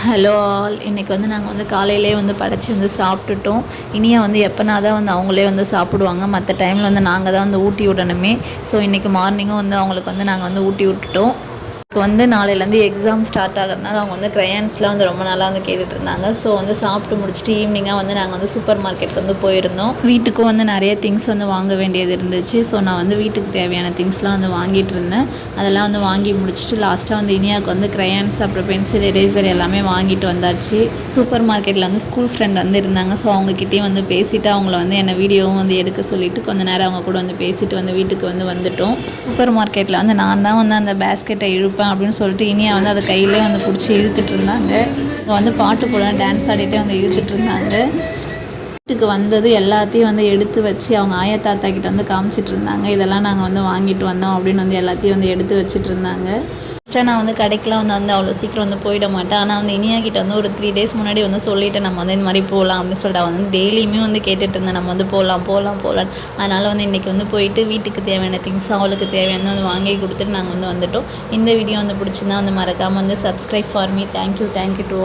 Hello all, இன்றைக்கி வந்து நாங்கள் வந்து காலையிலே வந்து படைச்சி வந்து சாப்பிட்டுட்டோம். இனியா வந்து எப்போனா தான் வந்து அவங்களே வந்து சாப்பிடுவாங்க. மற்ற டைமில் வந்து நாங்கள் தான் வந்து ஊட்டி விடணுமே. ஸோ இன்றைக்கி மார்னிங்கும் வந்து அவங்களுக்கு வந்து நாங்கள் வந்து ஊட்டி விட்டுட்டோம். வந்து நாளையிலேருந்து எக்ஸாம் ஸ்டார்ட் ஆகிறதுனால அவங்க வந்து க்ரையான்ஸ்லாம் வந்து ரொம்ப நாளாக வந்து கேட்டுட்டு இருந்தாங்க. ஸோ வந்து சாப்பிட்டு முடிச்சுட்டு ஈவினிங்காக வந்து நாங்கள் வந்து சூப்பர் மார்க்கெட் வந்து போயிருந்தோம். வீட்டுக்கும் வந்து நிறைய திங்ஸ் வந்து வாங்க வேண்டியது இருந்துச்சு. ஸோ நான் வந்து வீட்டுக்கு தேவையான திங்ஸ்லாம் வந்து வாங்கிட்டு இருந்தேன். அதெல்லாம் வந்து வாங்கி முடிச்சுட்டு லாஸ்ட்டாக வந்து இனியாவுக்கு வந்து க்ரையான்ஸ் அப்புறம் பென்சில் எரேசர் எல்லாமே வாங்கிட்டு வந்தாச்சு. சூப்பர் மார்க்கெட்டில் வந்து ஸ்கூல் ஃப்ரெண்ட் வந்து இருந்தாங்க. ஸோ அவங்கக்கிட்டேயும் வந்து பேசிவிட்டு அவங்கள வந்து என்னை வீடியோவும் வந்து எடுக்க சொல்லிவிட்டு கொஞ்சம் நேரம் அவங்க கூட வந்து பேசிட்டு வந்து வீட்டுக்கு வந்து வந்துட்டோம். சூப்பர் மார்க்கெட்டில் வந்து நான் தான் வந்து அந்த பேஸ்கெட்டை இழுப்பேன் அப்படின்னு சொல்லிட்டு இனியா வந்து அதை கையிலே வந்து பிடிச்சி இழுத்துட்டு இருந்தாங்க. வந்து பாட்டு போட டான்ஸ் ஆடிட்டே வந்து இழுத்துட்டு இருந்தாங்க. வீட்டுக்கு வந்தது எல்லாத்தையும் வந்து எடுத்து வச்சு அவங்க ஆயா தாத்தா கிட்ட வந்து காமிச்சிட்டு இருந்தாங்க. இதெல்லாம் நாங்கள் வந்து வாங்கிட்டு வந்தோம் அப்படின்னு வந்து எல்லாத்தையும் வந்து எடுத்து வச்சுட்டு இருந்தாங்க. ஃபஸ்ட்டாக நான் வந்து கடைக்கெலாம் வந்து அவ்வளோ சீக்கிரம் வந்து போயிட மாட்டேன். ஆனால் வந்து இனியா கிட்ட வந்து ஒரு 3 days முன்னாடி வந்து சொல்லிவிட்டு நம்ம வந்து இந்த மாதிரி போகலாம் அப்படின்னு சொல்லிட்டு அவள் வந்து டெய்லியுமே வந்து கேட்டுட்டு இருந்தேன், நம்ம வந்து போகலாம். அதனால் வந்து இன்றைக்கி வந்து போயிட்டு வீட்டுக்கு தேவையான திங்ஸ் அவளுக்கு தேவையான வந்து வாங்கி கொடுத்துட்டு நாங்கள் வந்து வந்துட்டோம். இந்த வீடியோ வந்து பிடிச்சிருந்தா வந்து மறக்காமல் வந்து subscribe for me. Thank you to